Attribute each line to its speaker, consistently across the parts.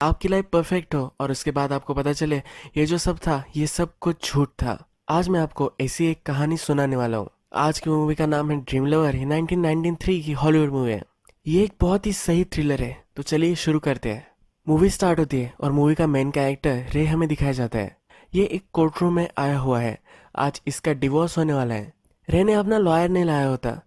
Speaker 1: आपकी life perfect हो और उसके बाद आपको पता चले ये जो सब था ये सब कुछ झूठ था। आज मैं आपको ऐसी एक कहानी सुनाने वाला हूँ। आज की मूवी का नाम है ड्रीम लवर। ये 1993 की हॉलीवुड मूवी है। ये एक बहुत ही सही थ्रिलर है। तो चलिए शुरू करते हैं। मूवी स्टार्ट होती है और मूवी का मेन कैरेक्टर रे हमें दिखाया जाता है। ये एक कोर्ट रूम में आया हुआ है। आज इसका डिवोर्स होने वाला है। रे ने अपना लॉयर नहीं लाया होता।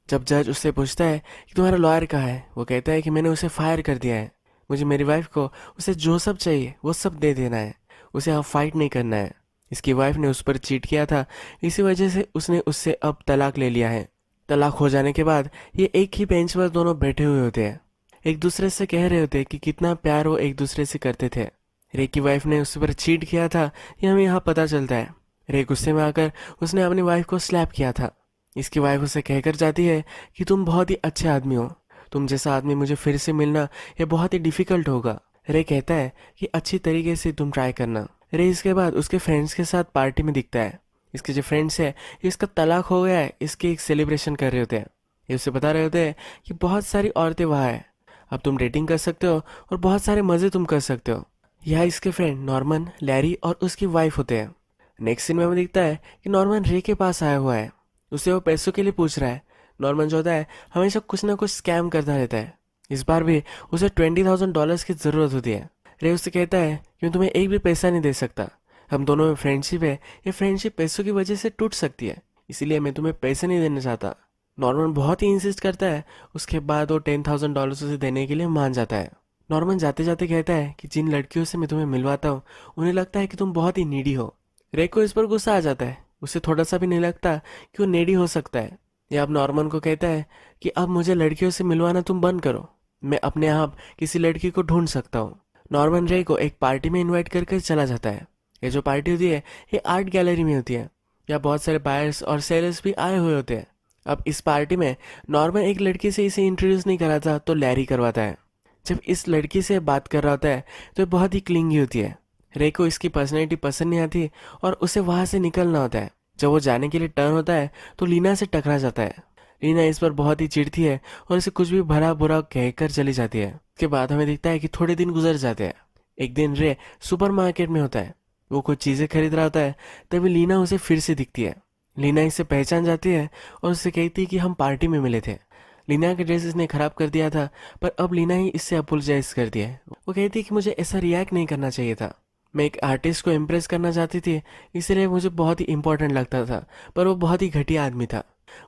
Speaker 1: जब जज उससे पूछता है कि तुम्हारा लॉयर कहाँ है, वो कहता है कि मैंने उसे फायर कर दिया है। मुझे मेरी वाइफ को उसे जो सब चाहिए वो सब दे देना है। उसे अब फाइट नहीं करना है। इसकी वाइफ ने उस पर चीट किया था, इसी वजह से उसने उससे अब तलाक ले लिया है। तलाक हो जाने के बाद ये एक ही बेंच पर दोनों बैठे हुए होते हैं। एक दूसरे से कह रहे होते हैं कि कितना प्यार वो एक दूसरे से करते थे। रे की वाइफ ने उस पर चीट किया था, ये हमें यहाँ पता चलता है। रे गुस्से में आकर उसने अपनी वाइफ को स्लैप किया था। इसकी वाइफ उसे कहकर जाती है कि तुम बहुत ही अच्छे आदमी हो, तुम जैसा आदमी मुझे फिर से मिलना ये बहुत ही डिफिकल्ट होगा। रे कहता है कि अच्छी तरीके से तुम ट्राई करना। रे इसके बाद उसके फ्रेंड्स के साथ पार्टी में दिखता है। इसके जो फ्रेंड्स है ये इसका तलाक हो गया है, इसकी एक सेलिब्रेशन कर रहे होते हैं। ये उसे बता रहे होते हैं कि बहुत सारी औरतें वहाँ है, अब तुम डेटिंग कर सकते हो और बहुत सारे मज़े तुम कर सकते हो। यहाँ इसके फ्रेंड नॉर्मन, लैरी और उसकी वाइफ होते हैं। नेक्स्ट सीन में हमें दिखता है कि नॉर्मन रे के पास आया हुआ है। उसे वो पैसों के लिए पूछ रहा है। नॉर्मन जो होता है हमेशा कुछ ना कुछ स्कैम करता रहता है। इस बार भी उसे $20,000 की ज़रूरत होती है। रे उससे कहता है कि मैं तुम्हें एक भी पैसा नहीं दे सकता। हम दोनों में फ्रेंडशिप है, ये फ्रेंडशिप पैसों की वजह से टूट सकती है, इसीलिए मैं तुम्हें पैसे नहीं देना चाहता। नॉर्मन बहुत ही इंसिस्ट करता है। उसके बाद वो $10,000 उसे देने के लिए मान जाता है। नॉर्मन जाते जाते कहता है कि जिन लड़कियों से मैं तुम्हें मिलवाता हूँ उन्हें लगता है कि तुम बहुत ही नीडी हो। रे को इस पर गुस्सा आ जाता है। उसे थोड़ा सा भी नहीं लगता कि वो नेडी हो सकता है। ये अब नॉर्मन को कहता है कि अब मुझे लड़कियों से मिलवाना तुम बंद करो, मैं अपने आप किसी लड़की को ढूंढ सकता हूँ। नॉर्मन रे को एक पार्टी में इनवाइट करके चला जाता है। ये जो पार्टी होती है ये आर्ट गैलरी में होती है। यहाँ बहुत सारे बायर्स और सेलर्स भी आए हुए होते हैं। अब इस पार्टी में नॉर्मन एक लड़की से इसे इंट्रोड्यूस नहीं कराता तो लैरी करवाता है। जब इस लड़की से बात कर रहा होता है तो ये बहुत ही क्लिंगी होती है। रे को इसकी पर्सनैलिटी पसंद नहीं आती और उसे वहाँ से निकलना होता है। जब वो जाने के लिए टर्न होता है तो लीना से टकरा जाता है। लीना इस पर बहुत ही चिढ़ती है और इसे कुछ भी भला बुरा कहकर चली जाती है। उसके बाद हमें दिखता है कि थोड़े दिन गुजर जाते हैं। एक दिन रे सुपरमार्केट में होता है। वो कुछ चीज़ें खरीद रहा होता है, तभी लीना उसे फिर से दिखती है। लीना इसे पहचान जाती है और उससे कहती है कि हम पार्टी में मिले थे। लीना का ड्रेस इसने खराब कर दिया था, पर अब लीना ही इससे अपोलोजाइज करती है। वो कहती है कि मुझे ऐसा रिएक्ट नहीं करना चाहिए था, मैं एक आर्टिस्ट को इम्प्रेस करना चाहती थी, इसलिए मुझे बहुत ही इंपॉर्टेंट लगता था, पर वो बहुत ही घटिया आदमी था।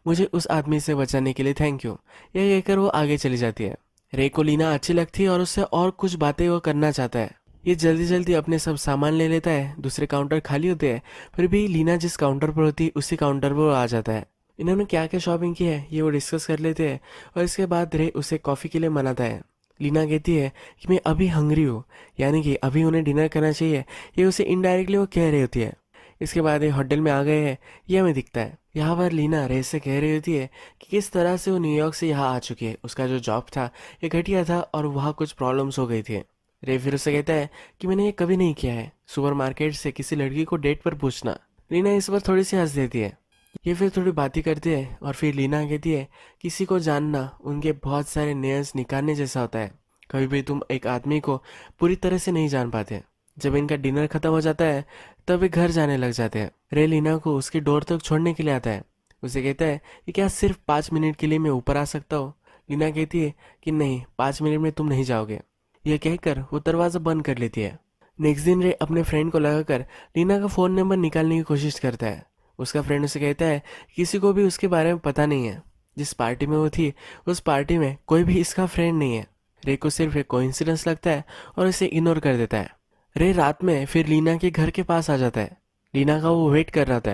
Speaker 1: मुझे उस आदमी से बचाने के लिए थैंक यू। यह कहकर वो आगे चली जाती है। रे को लीना अच्छी लगती है और उससे और कुछ बातें वो करना चाहता है। ये जल्दी जल्दी अपने सब सामान ले लेता है। दूसरे काउंटर खाली होते हैं, फिर भी लीना जिस काउंटर पर होती है उसी काउंटर पर वो आ जाता है। इन्होंने क्या क्या शॉपिंग की है ये वो डिस्कस कर लेते हैं और इसके बाद रे उसे कॉफ़ी के लिए मनाता है। लीना कहती है कि मैं अभी हंग्री हूँ, यानी कि अभी उन्हें डिनर करना चाहिए। ये उसे इनडायरेक्टली वो कह रही होती है। इसके बाद ये होटल में आ गए हैं, ये हमें दिखता है। यहाँ पर लीना रे से कह रही होती है कि किस तरह से वो न्यूयॉर्क से यहाँ आ चुकी है। उसका जो जॉब था ये घटिया था और वहाँ कुछ प्रॉब्लम्स हो गई थी। रे फिर उसे कहता है कि मैंने ये कभी नहीं किया है, सुपरमार्केट से किसी लड़की को डेट पर पूछना। लीना इस पर थोड़ी सी हंस देती है। ये फिर थोड़ी बातें करते हैं और फिर लीना कहती है किसी को जानना उनके बहुत सारे नेयर्स निकालने जैसा होता है। कभी भी तुम एक आदमी को पूरी तरह से नहीं जान पाते। जब इनका डिनर खत्म हो जाता है तब वे घर जाने लग जाते हैं। रे लीना को उसकी डोर तक छोड़ने के लिए आता है। उसे कहता है कि क्या सिर्फ 5 मिनट के लिए मैं ऊपर आ सकता हूँ। लीना कहती है कि नहीं, 5 मिनट में तुम नहीं जाओगे। यह कहकर वो दरवाज़ा बंद कर लेती है। नेक्स्ट दिन रे अपने फ्रेंड को लगाकर लीना का फ़ोन नंबर निकालने की कोशिश करता है। उसका फ्रेंड उसे कहता है किसी को भी उसके बारे में पता नहीं है। जिस पार्टी में वो थी उस पार्टी में कोई भी इसका फ्रेंड नहीं है। रे को सिर्फ एक कोइंसिडेंस लगता है और इसे इग्नोर कर देता है। रे रात में फिर लीना के घर के पास आ जाता है। लीना का वो वेट कर रहा था।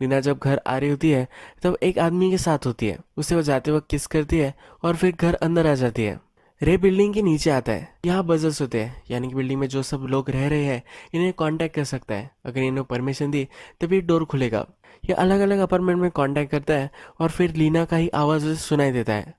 Speaker 1: लीना जब घर आ रही होती है तब एक आदमी के साथ होती है। उसे वो जाते वक्त किस करती है और फिर घर अंदर आ जाती है। रे बिल्डिंग के नीचे आता है। यहाँ बजर्स होते हैं, यानी कि बिल्डिंग में जो सब लोग रह रहे हैं इन्हें कांटेक्ट कर सकता है। अगर इन्हें परमिशन दी तभी डोर खुलेगा। ये अलग अलग अपार्टमेंट में कांटेक्ट करता है और फिर लीना का ही आवाज़ उसे सुनाई देता है।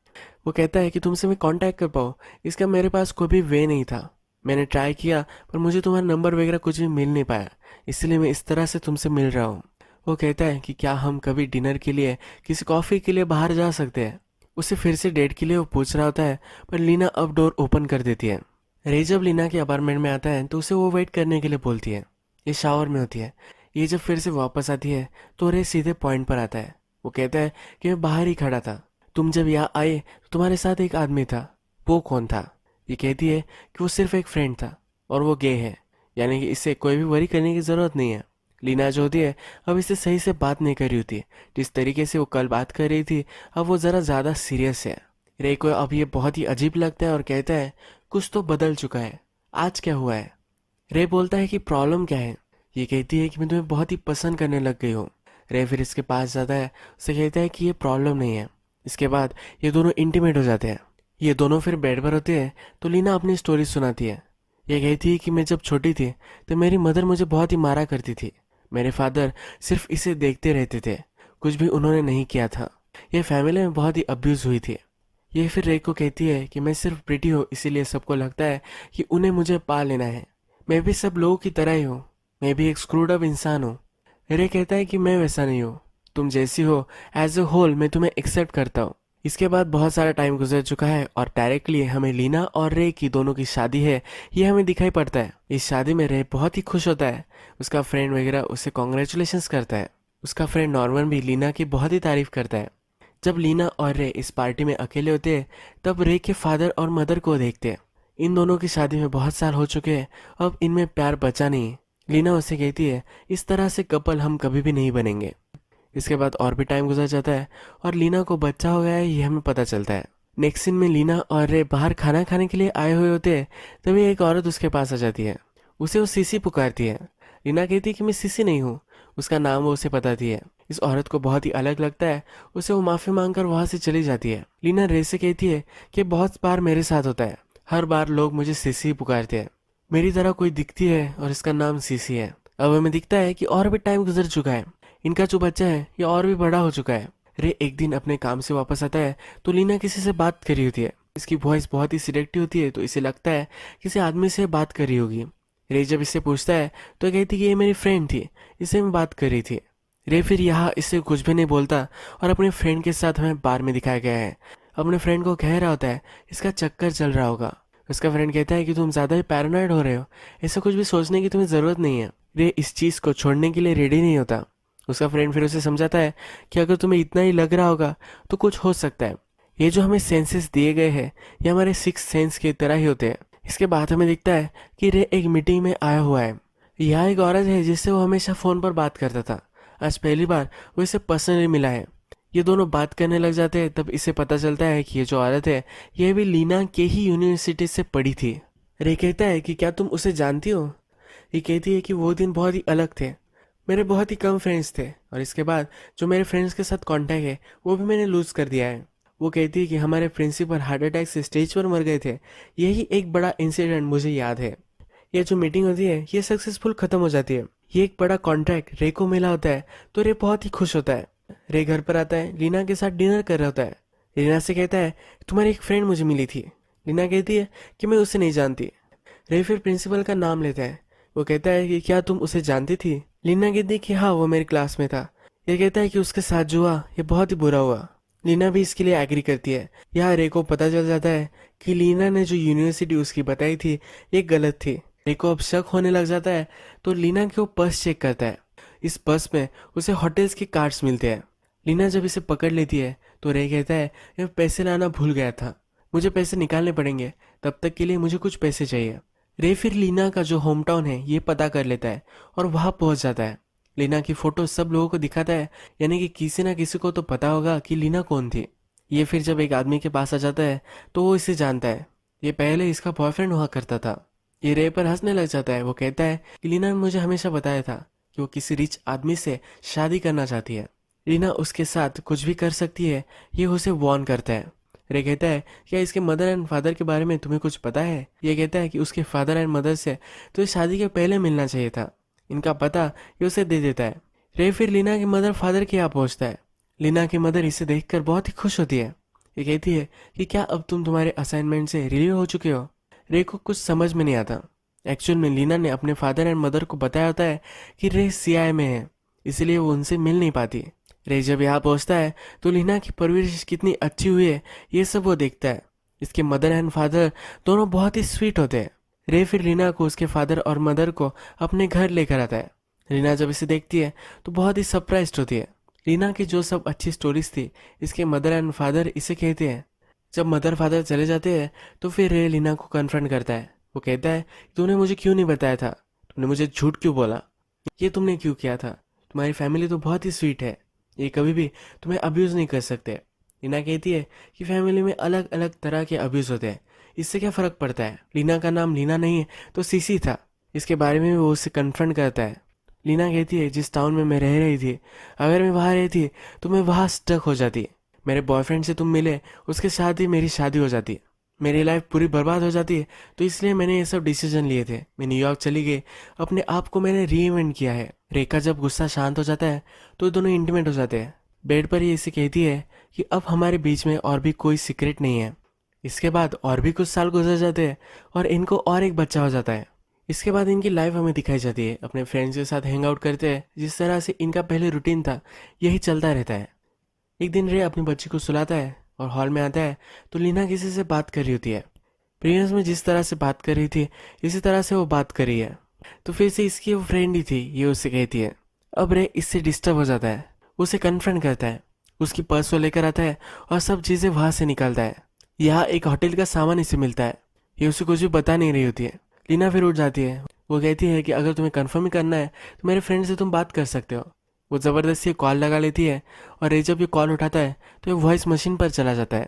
Speaker 1: वो कहता है कि तुमसे मैं कांटेक्ट कर पाऊँ इसका मेरे पास कोई भी वे नहीं था। मैंने ट्राई किया पर मुझे तुम्हारा नंबर वगैरह कुछ भी मिल नहीं पाया, इसलिए मैं इस तरह से तुमसे मिल रहा हूँ। वो कहता है कि क्या हम कभी डिनर के लिए किसी कॉफ़ी के लिए बाहर जा सकते हैं। उसे फिर से डेट के लिए वो पूछ रहा होता है, पर लीना अब डोर ओपन कर देती है। रे जब लीना के अपार्टमेंट में आता है तो उसे वो वेट करने के लिए बोलती है। ये शावर में होती है। ये जब फिर से वापस आती है तो रे सीधे पॉइंट पर आता है। वो कहता है कि मैं बाहर ही खड़ा था, तुम जब यहाँ आए तो तुम्हारे साथ एक आदमी था, वो कौन था? ये कहती है कि वो सिर्फ एक फ्रेंड था और वो गे है, यानी कि इससे कोई भी वरी करने की ज़रूरत नहीं है। लीना जो होती है अब इससे सही से बात नहीं कर रही होती है। जिस तरीके से वो कल बात कर रही थी अब वो ज़रा ज़्यादा सीरियस है। रे को अब ये बहुत ही अजीब लगता है और कहता है कुछ तो बदल चुका है, आज क्या हुआ है? रे बोलता है कि प्रॉब्लम क्या है? ये कहती है कि मैं तुम्हें बहुत ही पसंद करने लग गई हूँ। रे फिर इसके पास जाता है, उसे कहता है कि ये प्रॉब्लम नहीं है। इसके बाद ये दोनों इंटीमेट हो जाते हैं। ये दोनों फिर बेड पर होते हैं तो लीना अपनी स्टोरी सुनाती है। ये कहती है कि मैं जब छोटी थी तो मेरी मदर मुझे बहुत ही मारा करती थी। मेरे फादर सिर्फ इसे देखते रहते थे, कुछ भी उन्होंने नहीं किया था। ये फैमिली में बहुत ही अब्यूज़ हुई थी। ये फिर रे को कहती है कि मैं सिर्फ प्रिटी हूँ, इसीलिए सबको लगता है कि उन्हें मुझे पा लेना है। मैं भी सब लोगों की तरह ही हूँ, मैं भी एक स्क्रूड अप इंसान हूँ। रे कहता है कि मैं वैसा नहीं हूँ, तुम जैसी हो एज अ होल मैं तुम्हें एक्सेप्ट करता हूँ। इसके बाद बहुत सारा टाइम गुजर चुका है और डायरेक्टली हमें लीना और रे की दोनों की शादी है ये हमें दिखाई पड़ता है। इस शादी में रे बहुत ही खुश होता है। उसका फ्रेंड वगैरह उसे कॉन्ग्रेचुलेशंस करता है। उसका फ्रेंड नॉर्मन भी लीना की बहुत ही तारीफ करता है। जब लीना और रे इस पार्टी में अकेले होते हैं तब रे के फादर और मदर को देखते हैं। इन दोनों की शादी में बहुत साल हो चुके हैं, अब इनमें प्यार बचा नहीं। लीना उसे कहती है इस तरह से कपल हम कभी भी नहीं बनेंगे। इसके बाद और भी टाइम गुजर जाता है और लीना को बच्चा हो गया है ये हमें पता चलता है। नेक्स्ट सीन में लीना और रे बाहर खाना खाने के लिए आए हुए होते हैं, तभी एक औरत उसके पास आ जाती है। उसे वो सीसी पुकारती है। लीना कहती है कि मैं सीसी नहीं हूँ। उसका नाम वो उसे बताती है। इस औरत को बहुत ही अलग लगता है। उसे वो माफी मांगकर वहां से चली जाती है। लीना रे से कहती है कि बहुत बार मेरे साथ होता है, हर बार लोग मुझे सीसी पुकारते हैं। मेरी तरह कोई दिखती है और इसका नाम सीसी है। अब हमें दिखता है कि और भी टाइम गुजर चुका है, इनका जो बच्चा है ये और भी बड़ा हो चुका है। रे एक दिन अपने काम से वापस आता है तो लीना किसी से बात कर रही होती है। इसकी वॉइस बहुत ही सिलेक्टिव होती है तो इसे लगता है किसी आदमी से बात कर रही होगी। रे जब इससे पूछता है तो कहती कि ये मेरी फ्रेंड थी, इससे मैं बात कर रही थी। रे फिर यहाँ इससे कुछ भी नहीं बोलता और अपने फ्रेंड के साथ हमें बार में दिखाया गया है। अपने फ्रेंड को कह रहा होता है इसका चक्कर चल रहा होगा। उसका फ्रेंड कहता है कि तुम ज्यादा ही पैरानॉइड हो रहे हो, ऐसा कुछ भी सोचने की तुम्हें जरूरत नहीं है। रे इस चीज को छोड़ने के लिए रेडी नहीं होता। उसका फ्रेंड फिर उसे समझाता है कि अगर तुम्हें इतना ही लग रहा होगा तो कुछ हो सकता है। ये जो हमें सेंसेस दिए गए हैं ये हमारे सिक्स सेंस की तरह ही होते हैं। इसके बाद हमें दिखता है कि रे एक मीटिंग में आया हुआ है। यहाँ एक औरत है जिससे वो हमेशा फोन पर बात करता था। आज पहली बार वो इसे पर्सनली मिला है। ये दोनों बात करने लग जाते हैं तब इसे पता चलता है कि ये जो औरत है यह भी लीना के ही यूनिवर्सिटी से पढ़ी थी। रे कहता है कि क्या तुम उसे जानती हो? ये कहती है कि वो दिन बहुत ही अलग थे, मेरे बहुत ही कम फ्रेंड्स थे और इसके बाद जो मेरे फ्रेंड्स के साथ कांटेक्ट है वो भी मैंने लूज कर दिया है। वो कहती है कि हमारे प्रिंसिपल हार्ट अटैक से स्टेज पर मर गए थे, यही एक बड़ा इंसिडेंट मुझे याद है। ये जो मीटिंग होती है ये सक्सेसफुल खत्म हो जाती है। ये एक बड़ा कॉन्ट्रैक्ट रे को मिला होता है तो रे बहुत ही खुश होता है। रे घर पर आता है, लीना के साथ डिनर कर रहा होता है। लीना से कहता है तुम्हारी एक फ्रेंड मुझे मिली थी। लीना कहती है कि मैं उसे नहीं जानती। रे फिर प्रिंसिपल का नाम लेता है। वो कहता है कि क्या तुम उसे जानती थी? लीना कहती है कि हाँ वो मेरी क्लास में था। ये कहता है कि उसके साथ जो हुआ ये बहुत ही बुरा हुआ। लीना भी इसके लिए एग्री करती है। यहाँ रे को पता चल जाता है कि लीना ने जो यूनिवर्सिटी उसकी बताई थी ये गलत थी। रे को अब शक होने लग जाता है तो लीना के वो पर्स चेक करता है। इस पर्स में उसे होटल्स के कार्ड्स मिलते हैं। लीना जब इसे पकड़ लेती है तो रे कहता है मैं पैसे लाना भूल गया था, मुझे पैसे निकालने पड़ेंगे, तब तक के लिए मुझे कुछ पैसे चाहिए। रे फिर लीना का जो होम टाउन है ये पता कर लेता है और वहां पहुंच जाता है। लीना की फोटो सब लोगों को दिखाता है, यानी कि किसी ना किसी को तो पता होगा कि लीना कौन थी। ये फिर जब एक आदमी के पास आ जाता है तो वो इसे जानता है। ये पहले इसका बॉयफ्रेंड हुआ करता था। ये रे पर हंसने लग जाता है। वो कहता है कि लीना ने मुझे हमेशा बताया था कि वो किसी रिच आदमी से शादी करना चाहती है। लीना उसके साथ कुछ भी कर सकती है ये उसे वार्न करता है। रे कहता है क्या इसके मदर एंड फादर के बारे में तुम्हें कुछ पता है? ये कहता है कि उसके फादर एंड मदर से तो शादी के पहले मिलना चाहिए था, इनका पता ये उसे दे देता है। रे फिर लीना के मदर फादर के यहाँ पहुंचता है। लीना की मदर इसे देखकर बहुत ही खुश होती है। ये कहती है कि क्या अब तुम तुम्हारे असाइनमेंट से रिलीव हो चुके हो? रे को कुछ समझ में नहीं आता। एक्चुअल में लीना ने अपने फादर एंड मदर को बताया होता है कि रे सीआई में है, इसलिए वो उनसे मिल नहीं पाती। रे जब यहाँ पहुंचता है तो लीना की परवरिश कितनी अच्छी हुई है ये सब वो देखता है। इसके मदर एंड फादर दोनों बहुत ही स्वीट होते हैं। रे फिर लीना को उसके फादर और मदर को अपने घर लेकर आता है। लीना जब इसे देखती है तो बहुत ही सरप्राइज्ड होती है। लीना की जो सब अच्छी स्टोरीज थी इसके मदर एंड फादर इसे कहते हैं। जब मदर फादर चले जाते हैं तो फिर रे लीना को कन्फ्रंट करता है। वो कहता है, तूने मुझे क्यों नहीं बताया था, तुमने मुझे झूठ क्यों बोला, ये तुमने क्यों किया था, तुम्हारी फैमिली तो बहुत ही स्वीट है, ये कभी भी तुम्हें अब्यूज़ नहीं कर सकते। लीना कहती है कि फैमिली में अलग अलग तरह के अब्यूज़ होते हैं, इससे क्या फ़र्क पड़ता है, लीना का नाम लीना नहीं है तो सीसी था। इसके बारे में वो उससे कन्फ्रंट करता है। लीना कहती है, जिस टाउन में मैं रह रही थी, अगर मैं वहाँ रहती तो मैं वहाँ स्टक हो जाती। मेरे बॉयफ्रेंड से तुम मिले, उसके साथ ही मेरी शादी हो जाती, मेरी लाइफ पूरी बर्बाद हो जाती है। तो इसलिए मैंने ये सब डिसीजन लिए थे। मैं न्यूयॉर्क चली गई, अपने आप को मैंने री इन्वेंट किया है। रेखा जब गुस्सा शांत हो जाता है तो दोनों इंटीमेट हो जाते हैं। बेड पर ही इसे कहती है कि अब हमारे बीच में और भी कोई सीक्रेट नहीं है। इसके बाद और भी कुछ साल गुजर जाते हैं और इनको और एक बच्चा हो जाता है। इसके बाद इनकी लाइफ हमें दिखाई जाती है, अपने फ्रेंड्स के साथ हैंग आउट करते हैं। जिस तरह से इनका पहले रूटीन था यही चलता रहता है। एक दिन रे अपनी बच्ची को सुलाता है और हॉल में आता है तो लीना किसी से बात कर रही होती है। प्रीवियस में जिस तरह से बात कर रही थी इसी तरह से वो बात कर रही है। तो फिर से इसकी वो फ्रेंड ही थी, ये उससे कहती है। अब रे इससे डिस्टर्ब हो जाता है, उसे कन्फ्रंट करता है, उसकी पर्स वो लेकर आता है और सब चीज़ें वहाँ से निकालता है। यहाँ एक होटल का सामान इसे मिलता है, ये उसे कुछ भी बता नहीं रही होती है। लीना फिर उठ जाती है। वो कहती है कि अगर तुम्हें कंफर्म ही करना है तो मेरे फ्रेंड से तुम बात कर सकते हो। वो ज़बरदस्ती कॉल लगा लेती है और रे जब ये कॉल उठाता है तो ये वॉइस मशीन पर चला जाता है।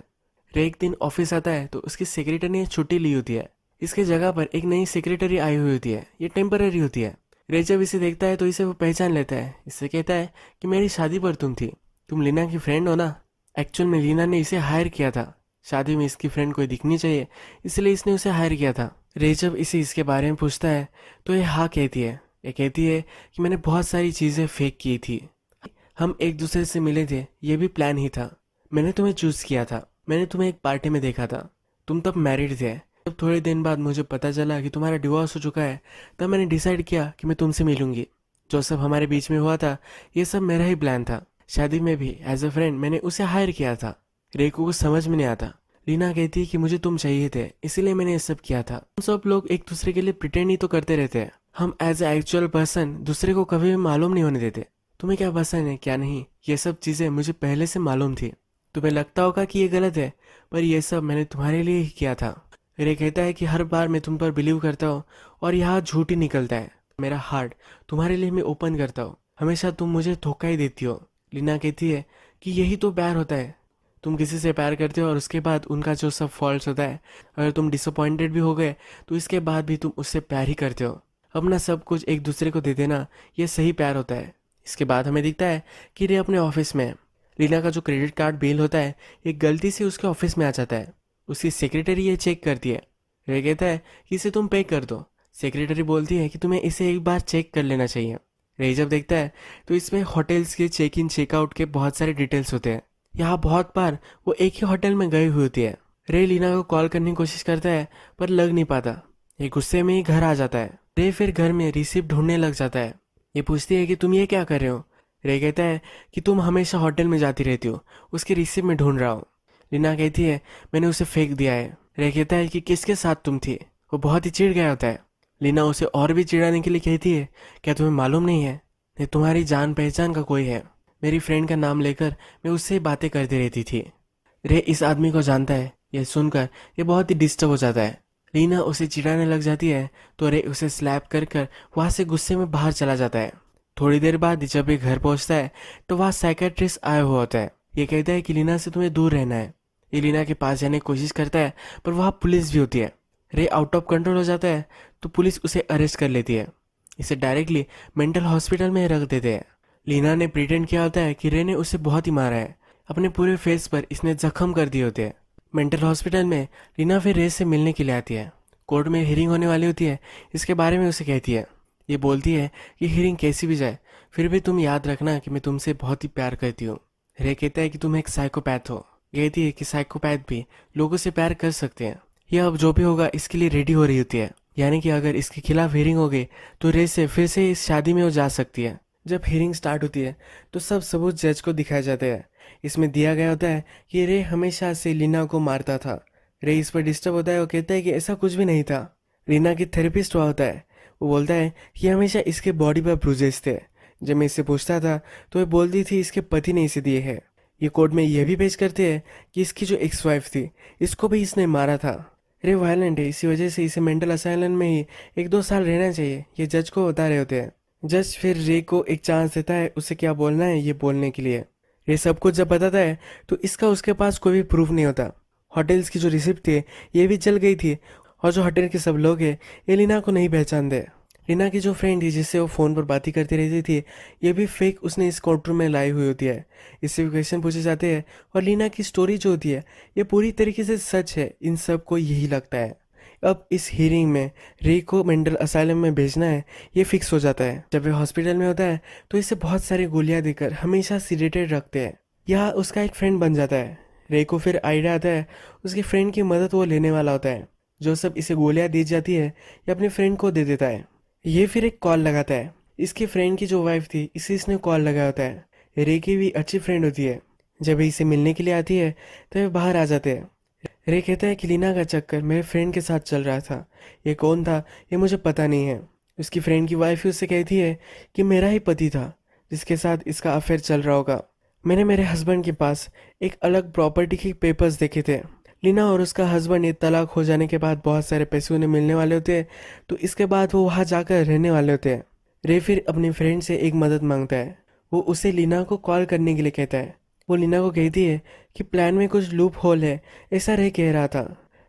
Speaker 1: रे एक दिन ऑफिस आता है तो उसकी सेक्रेटरी ने छुट्टी ली होती है। इसके जगह पर एक नई सेक्रेटरी आई हुई होती है, ये टेम्पररी होती है। रे जब इसे देखता है तो इसे वो पहचान लेता है। इससे कहता है कि मेरी शादी पर तुम थी, तुम लीना की फ्रेंड हो ना। एक्चुअल में लीना ने इसे हायर किया था, शादी में इसकी फ्रेंड कोई दिखनी चाहिए इसलिए इसने उसे हायर किया था। रे जब इसे इसके बारे में पूछता है तो ये हाँ कहती है। ये कहती है कि मैंने बहुत सारी चीज़ें फेक की थी, हम एक दूसरे से मिले थे, ये भी प्लान ही था। मैंने तुम्हें चूज़ किया था, मैंने तुम्हें एक पार्टी में देखा था, तुम तब मैरिड थे। जब थोड़े दिन बाद मुझे पता चला कि तुम्हारा डिवोर्स हो चुका है तब मैंने डिसाइड किया कि मैं तुमसे मिलूंगी। जो सब हमारे बीच में हुआ था ये सब मेरा ही प्लान था। शादी में भी एज अ फ्रेंड मैंने उसे हायर किया था। रेको को समझ में नहीं आता। लीना कहती है कि मुझे तुम चाहिए थे इसीलिए मैंने ये सब किया था। हम सब लोग एक दूसरे के लिए प्रिटेंड ही तो करते रहते हैं, हम एज ए एक्चुअल पर्सन दूसरे को कभी भी मालूम नहीं होने देते। तुम्हें क्या पसंद है क्या नहीं ये सब चीज़ें मुझे पहले से मालूम थी। तुम्हें लगता होगा कि ये गलत है पर ये सब मैंने तुम्हारे लिए ही किया था। रे कहता है कि हर बार मैं तुम पर बिलीव करता हूँ और यहाँ झूठ ही निकलता है। मेरा हार्ट तुम्हारे लिए मैं ओपन करता हूँ, हमेशा तुम मुझे धोखा ही देती हो। लीना कहती है कि यही तो प्यार होता है, तुम किसी से प्यार करते हो और उसके बाद उनका जो सब फॉल्ट्स होता है, अगर तुम डिसअपॉइंटेड भी हो गए तो इसके बाद भी तुम उससे प्यार ही करते हो। अपना सब कुछ एक दूसरे को दे देना ये सही प्यार होता है। इसके बाद हमें दिखता है कि रे अपने ऑफिस में है। लीना का जो क्रेडिट कार्ड बिल होता है एक गलती से उसके ऑफिस में आ जाता है। उसकी सेक्रेटरी ये चेक करती है। रे कहता है कि इसे तुम पे कर दो। सेक्रेटरी बोलती है कि तुम्हें इसे एक बार चेक कर लेना चाहिए। रे जब देखता है तो इसमें होटल्स के चेक इन चेकआउट के बहुत सारे डिटेल्स होते हैं। यहाँ बहुत बार वो एक ही होटल में गई हुई होती है। रे लीना को कॉल करने की कोशिश करता है पर लग नहीं पाता। ये गुस्से में ही घर आ जाता है। रे फिर घर में रिसिप्ट ढूंढने लग जाता है। ये पूछती है कि तुम ये क्या कर रहे हो। रे कहता है कि तुम हमेशा होटल में जाती रहती हो, उसकी रिसिप्ट में ढूंढ रहा हूँ। लीना कहती है मैंने उसे फेंक दिया है। रे कहता है कि किसके साथ तुम थी। वो बहुत ही चिढ़ गया होता है। लीना उसे और भी चिढ़ाने के लिए कहती है क्या तुम्हें मालूम नहीं है ये तुम्हारी जान पहचान का कोई है। मेरी फ्रेंड का नाम लेकर मैं उससे बातें करती रहती थी। रे इस आदमी को जानता है। यह सुनकर ये बहुत ही डिस्टर्ब हो जाता है। लीना उसे चिढ़ाने लग जाती है तो रे उसे स्लैप कर कर वहाँ से गुस्से में बाहर चला जाता है। थोड़ी देर बाद जब ये घर पहुँचता है तो वहाँ साइकेट्रिस्ट आया हुआ होता है। ये कहता है कि लीना से तुम्हें दूर रहना है। ये लीना के पास जाने की कोशिश करता है पर वहाँ पुलिस भी होती है। रे आउट ऑफ कंट्रोल हो जाता है तो पुलिस उसे अरेस्ट कर लेती है। इसे डायरेक्टली मेंटल हॉस्पिटल में रख देते हैं। लीना ने प्रिटेंड किया होता है कि रे ने उसे बहुत ही मारा है, अपने पूरे फेस पर इसने जख्म कर दिए होते हैं। मेंटल हॉस्पिटल में लीना फिर रे से मिलने के लिए आती है। कोर्ट में हियरिंग होने वाली होती है, इसके बारे में उसे कहती है। ये बोलती है कि हियरिंग कैसी भी जाए फिर भी तुम याद रखना कि मैं तुमसे बहुत ही प्यार करती हूँ। रे कहता है कि तुम एक साइकोपैथ हो। कहती है कि साइकोपैथ भी लोगों से प्यार कर सकते हैं। यह अब जो भी होगा इसके लिए रेडी हो रही होती है, यानी कि अगर इसके खिलाफ हियरिंग हो गई तो रे से फिर से इस शादी में वो जा सकती है। जब हियरिंग स्टार्ट होती है तो सब सबूत जज को दिखाए जाते हैं। इसमें दिया गया होता है कि रे हमेशा से लीना को मारता था। रे इस पर डिस्टर्ब होता है और कहता है कि ऐसा कुछ भी नहीं था। रीना की थेरेपिस्ट हुआ होता है। वो बोलता है कि हमेशा इसके बॉडी पर ब्रूजेस थे। जब मैं इससे पूछता था तो ये बोलती थी इसके पति ने इसे दिए हैं। ये कोर्ट में यह भी पेश करते हैं कि इसकी जो एक्स वाइफ थी इसको भी इसने मारा था। रे वायलेंट है, इसी वजह से इसे मेंटल असाइलम में ही 1-2 साल रहना चाहिए, ये जज को बता रहे होते हैं। जज फिर रे को एक चांस देता है उसे क्या बोलना है ये बोलने के लिए। ये सब कुछ जब बताता है तो इसका उसके पास कोई भी प्रूफ नहीं होता। होटल्स की जो रिसिप्ट थी ये भी जल गई थी, और जो होटल के सब लोग हैं ये लीना को नहीं पहचानते। लीना की जो फ्रेंड थी जिससे वो फ़ोन पर बातें करती रहती थी ये भी फेक उसने इस कोर्ट रूम में लाई हुई होती है। इससे भी क्वेश्चन पूछे जाते हैं और लीना की स्टोरी जो होती है ये पूरी तरीके से सच है, इन सब को यही लगता है। अब इस हियरिंग में रे को मेंटल असाइलम में भेजना है ये फिक्स हो जाता है। जब वे हॉस्पिटल में होता है तो इसे बहुत सारी गोलियां देकर हमेशा सीडेटेड रखते हैं। यह उसका एक फ्रेंड बन जाता है। रे को फिर आइडिया आता है उसके फ्रेंड की मदद वो लेने वाला होता है। जो सब इसे गोलियां दी जाती है ये अपने फ्रेंड को दे देता है। ये फिर एक कॉल लगाता है। इसके फ्रेंड की जो वाइफ थी इसे इसने कॉल लगाया होता है। रे की भी अच्छी फ्रेंड होती है। जब ये इसे मिलने के लिए आती है तो वे बाहर आ जाते हैं। रे कहता है कि लीना का चक्कर मेरे फ्रेंड के साथ चल रहा था, ये कौन था ये मुझे पता नहीं है। उसकी फ्रेंड की वाइफ उससे कहती है कि मेरा ही पति था जिसके साथ इसका अफेयर चल रहा होगा। मैंने मेरे हस्बैंड के पास एक अलग प्रॉपर्टी के पेपर्स देखे थे। लीना और उसका हस्बैंड ये तलाक हो जाने के बाद बहुत सारे पैसे उन्हें मिलने वाले होते हैं, तो इसके बाद वो वहाँ जाकर रहने वाले होते हैं। रे फिर अपनी फ्रेंड से एक मदद मांगता है। वो उसे लीना को कॉल करने के लिए कहता है। वो लीना को कहती है कि प्लान में कुछ लूप होल है, ऐसा रे कह रहा था।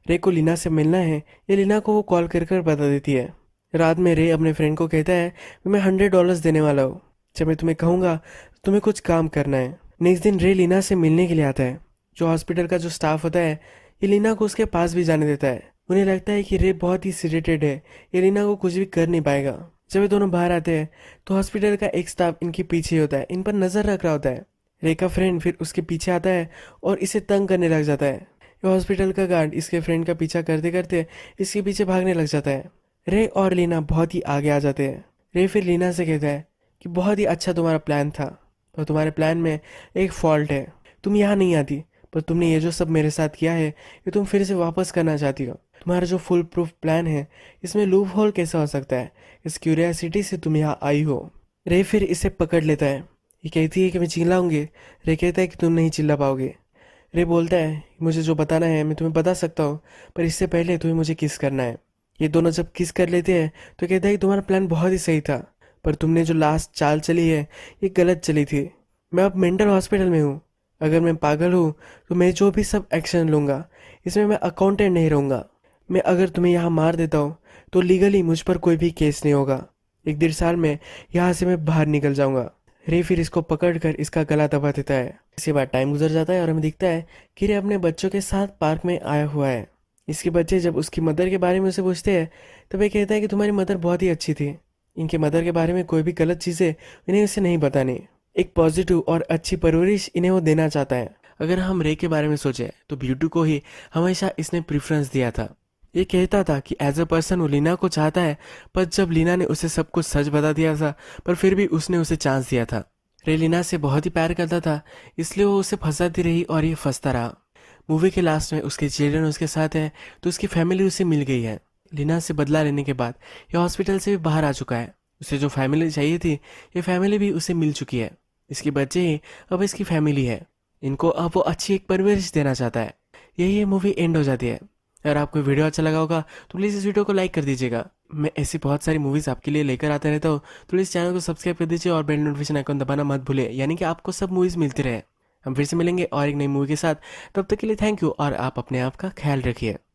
Speaker 1: रे को लीना से मिलना है, ये लीना को वो कॉल कर कर बता देती है। रात में रे अपने फ्रेंड को कहता है मैं $100 देने वाला हूँ, जब मैं तुम्हें कहूँगा तो तुम्हें कुछ काम करना है। नेक्स्ट दिन रे लीना से मिलने के लिए आता है। जो हॉस्पिटल का जो स्टाफ होता है ये लीना को उसके पास भी जाने देता है। उन्हें लगता है कि रे बहुत ही सीडेटेड है, ये लीना को कुछ भी कर नहीं पाएगा। जब ये दोनों बाहर आते हैं तो हॉस्पिटल का एक स्टाफ इनके पीछे होता है, इन पर नजर रख रहा होता है। रे का फ्रेंड फिर उसके पीछे आता है और इसे तंग करने लग जाता है। ये हॉस्पिटल का गार्ड इसके फ्रेंड का पीछा करते करते इसके पीछे भागने लग जाता है। रे और लीना बहुत ही आगे आ जाते हैं। रे फिर लीना से कहता है कि बहुत ही अच्छा तुम्हारा प्लान था, पर तुम्हारे प्लान में एक फॉल्ट है। तुम यहाँ नहीं आती, पर तुमने ये जो सब मेरे साथ किया है ये तुम फिर से वापस करना चाहती हो। तुम्हारा जो फुल प्रूफ प्लान है इसमें लूप होल कैसा हो सकता है? इस क्यूरियोसिटी से तुम यहाँ आई हो। रे फिर इसे पकड़ लेता है। ये कहती है कि मैं चिल्लाऊंगी। रे कहता है कि तुम नहीं चिल्ला पाओगे। रे बोलता है मुझे जो बताना है मैं तुम्हें बता सकता हूँ, पर इससे पहले तुम्हें मुझे किस करना है। ये दोनों जब किस कर लेते हैं तो कहता है कि तुम्हारा प्लान बहुत ही सही था, पर तुमने जो लास्ट चाल चली है ये गलत चली थी। मैं अब मेंटल हॉस्पिटल में हूँ। अगर मैं पागल हूँ तो मैं जो भी सब एक्शन लूँगा इसमें मैं अकाउंटेंट नहीं रहूँगा। मैं अगर तुम्हें यहाँ मार देता हूँ तो लीगली मुझ पर कोई भी केस नहीं होगा। 1-1.5 साल में यहाँ से मैं बाहर निकल जाऊँगा। रे फिर इसको पकड़कर इसका गला दबा देता है। इसके बाद टाइम गुजर जाता है और हमें दिखता है कि रे अपने बच्चों के साथ पार्क में आया हुआ है। इसके बच्चे जब उसकी मदर के बारे में उसे पूछते हैं तब ये कहता है कि तुम्हारी मदर बहुत ही अच्छी थी, इनके मदर के बारे में कोई भी गलत चीज़ें इन्हें उसे नहीं बतानी। एक पॉजिटिव और अच्छी परवरिश इन्हें वो देना चाहता है। अगर हम रे के बारे में सोचें तो ब्यूटी को ही हमेशा इसने प्रेफरेंस दिया था। ये कहता था कि एज अ पर्सन वो लीना को चाहता है, पर जब लीना ने उसे सब कुछ सच बता दिया था पर फिर भी उसने उसे चांस दिया था। रे लीना से बहुत ही प्यार करता था, इसलिए वो उसे फंसाती रही और ये फंसता रहा। मूवी के लास्ट में उसके चिल्ड्रन उसके साथ हैं तो उसकी फैमिली उसे मिल गई है। लीना से बदला लेने के बाद ये हॉस्पिटल से भी बाहर आ चुका है। उसे जो फैमिली चाहिए थी ये फैमिली भी उसे मिल चुकी है। इसके बच्चे ही अब इसकी फैमिली है। इनको अब वो अच्छी एक परवरिश देना चाहता है। यही ये मूवी एंड हो जाती है। अगर आपको वीडियो अच्छा लगा होगा तो प्लीज़ इस वीडियो को लाइक कर दीजिएगा। मैं ऐसी बहुत सारी मूवीज़ आपके लिए लेकर आता रहता हूँ, तो प्लीज़ चैनल को सब्सक्राइब कर दीजिए और बेल नोटिफिकेशन आइकन दबाना मत भूलिए, यानी कि आपको सब मूवीज़ मिलती रहे। हम फिर से मिलेंगे और एक नई मूवी के साथ। तब तक के लिए थैंक यू और आप अपने आप का ख्याल रखिए।